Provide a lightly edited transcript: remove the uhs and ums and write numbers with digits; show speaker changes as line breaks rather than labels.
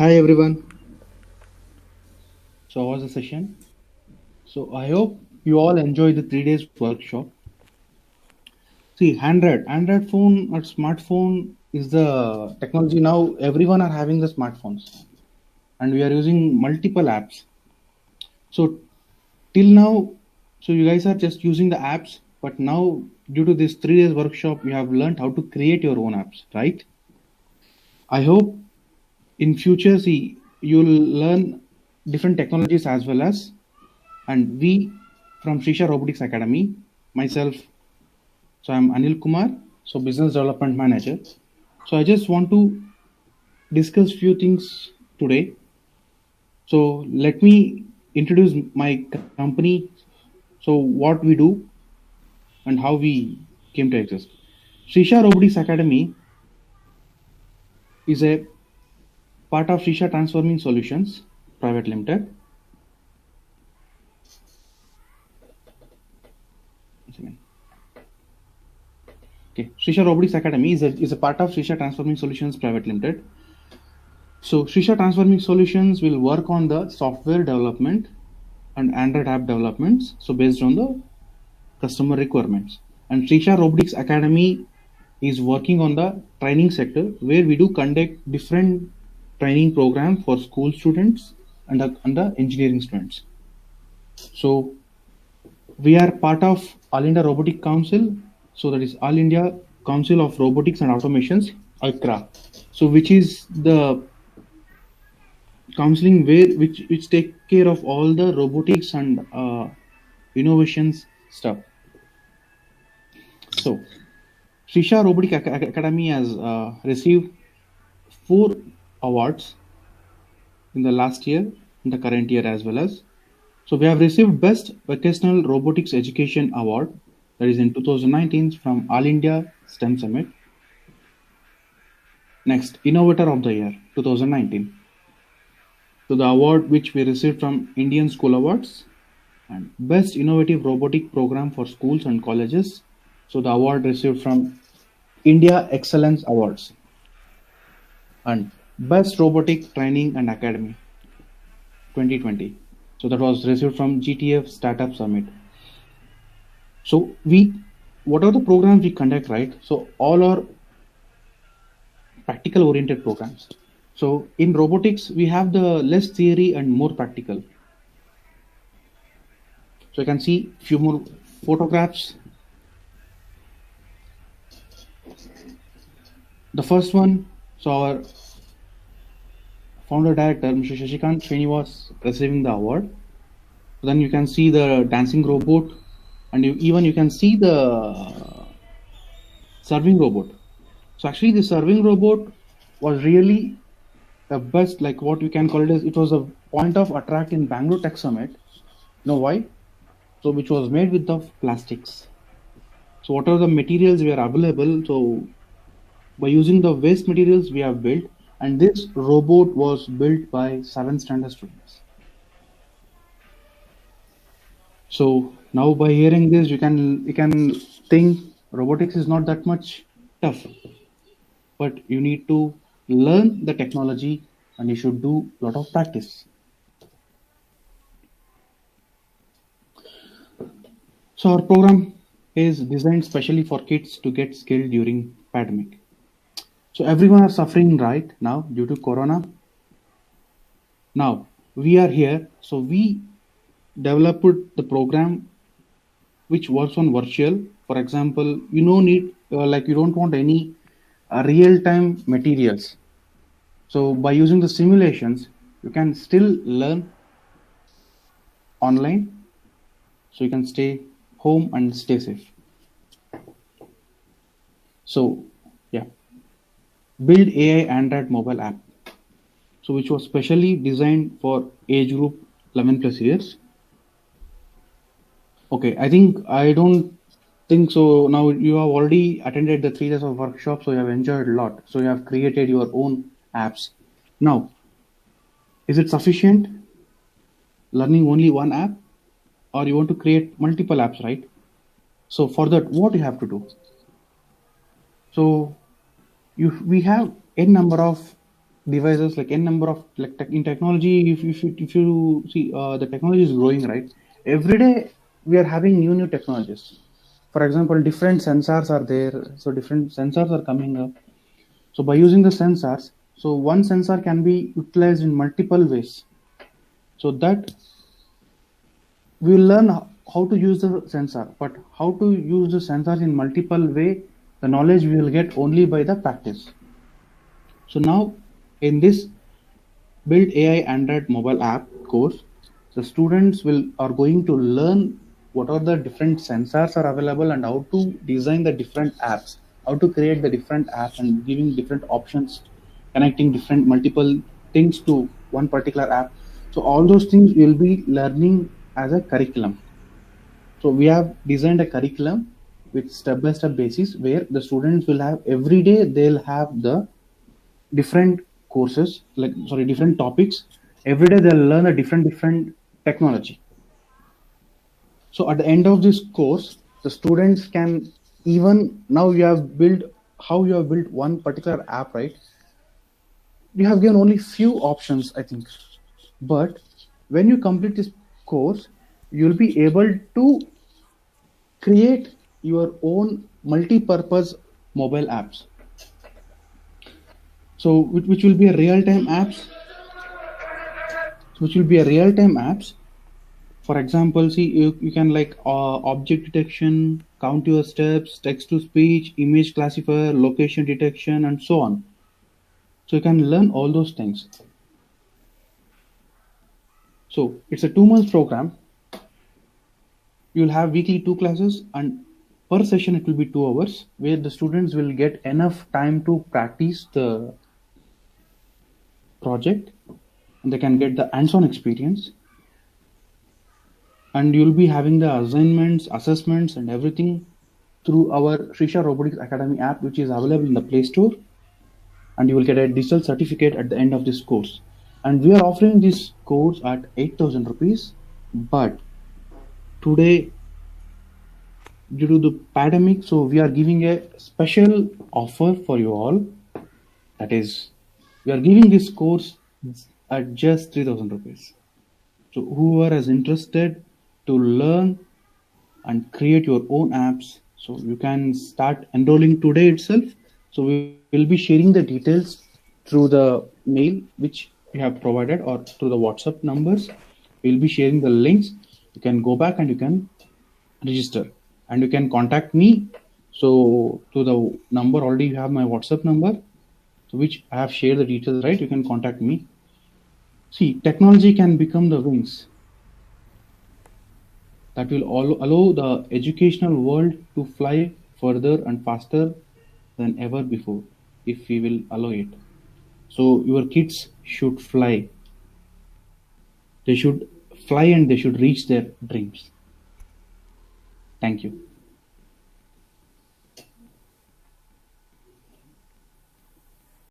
Hi everyone. So how was the session? So I hope you all enjoyed the 3 days workshop. See, Android phone or smartphone is the technology now. Everyone are having the smartphones, and we are using multiple apps. So till now, so you guys are just using the apps, but now due to this 3 days workshop, you have learned how to create your own apps, right? I hope in future, see, you'll learn different technologies as well as, and we from Srisha Robotics Academy, myself, so I'm Anil Kumar, so business development manager. So I just want to discuss few things today. So let me introduce my company, so what we do and how we came to exist. Srisha Robotics Academy is a part of Srisha Transforming Solutions Private Limited. Okay, Srisha Robotics Academy is a part of Srisha Transforming Solutions Private Limited. So Srisha Transforming Solutions will work on the software development and Android app developments. So based on the customer requirements. And Srisha Robotics Academy is working on the training sector where we do conduct different training programs for school students and the engineering students. So we are part of All India Robotic Council. So that is All India Council of Robotics and Automations, ICRA. So which is the counseling where which take care of all the robotics and innovations stuff. So Srisha Robotic Academy has received 4 awards in the last year, in the current year as well as. So we have received Best Vocational Robotics Education Award, that is in 2019 from All India STEM Summit. Next, Innovator of the Year 2019. So the award which we received from Indian School Awards, and Best Innovative Robotic Program for Schools and Colleges. So the award received from India Excellence Awards, and Best Robotic Training and Academy 2020. So that was received from GTF Startup Summit. So what are the programs we conduct, right? So all are practical oriented programs. So in robotics, we have the less theory and more practical. So you can see few more photographs. The first one, so our founder director, Mr. Shashikant Srinivas, receiving the award. Then you can see the dancing robot, and you can see the serving robot. So actually, the serving robot was really the best, like what we can call it as, it was a point of attract in Bangalore Tech Summit. You know why? So which was made with the plastics. So what are the materials we are available? So by using the waste materials we have built, and this robot was built by 7th standard students. So now by hearing this, you can think robotics is not that much tough, but you need to learn the technology and you should do a lot of practice. So our program is designed specially for kids to get skilled during pandemic. So everyone are suffering right now due to Corona. Now we are here, so we developed the program which works on virtual. For example, you no need like you don't want any real-time materials. So by using the simulations, you can still learn online. So you can stay home and stay safe. So yeah, build AI Android mobile app. So which was specially designed for age group 11 plus years. Okay, I don't think so. Now you have already attended the 3 days of workshop, so you have enjoyed a lot. So you have created your own apps. Now, is it sufficient learning only one app, or you want to create multiple apps, right? So for that, what you have to do? So we have n number of devices, like n number of, like in technology, if you see, the technology is growing, right? Every day we are having new technologies. For example, different sensors are there, so different sensors are coming up. So by using the sensors, so one sensor can be utilized in multiple ways, so that we will learn how to use the sensor. But how to use the sensors in multiple way, the knowledge we will get only by the practice. So now in this build AI Android mobile app course, the students will are going to learn what are the different sensors are available and how to design the different apps, how to create the different apps and giving different options, connecting different multiple things to one particular app. So all those things will be learning as a curriculum. So we have designed a curriculum with step-by-step basis where the students will have every day they'll have the different courses, like sorry, different topics. Every day they'll learn a different technology. So at the end of this course, the students can, even now you have built, how you have built one particular app, right? You have given only few options, I think. But when you complete this course, you'll be able to create your own multi-purpose mobile apps. So which will be a real-time apps, which will be a real-time apps. For example, see, you can like object detection, count your steps, text to speech, image classifier, location detection, and so on. So you can learn all those things. So it's a 2 month program. You'll have weekly 2 classes, and per session it will be 2 hours, where the students will get enough time to practice the project and they can get the hands-on experience. And you'll be having the assignments, assessments, and everything through our Srisha Robotics Academy app, which is available in the Play Store. And you will get a digital certificate at the end of this course. And we are offering this course at 8,000 rupees. But today, due to the pandemic, so we are giving a special offer for you all. That is, we are giving this course at just 3,000 rupees. So whoever is interested to learn and create your own apps, so you can start enrolling today itself. So we will be sharing the details through the mail which we have provided, or through the WhatsApp numbers. We'll be sharing the links. You can go back and you can register and you can contact me. So to the number, already you have my WhatsApp number, so which I have shared the details, right? You can contact me. See, technology can become the wings that will allow the educational world to fly further and faster than ever before, if we will allow it. So your kids should fly. They should fly and they should reach their dreams. Thank you.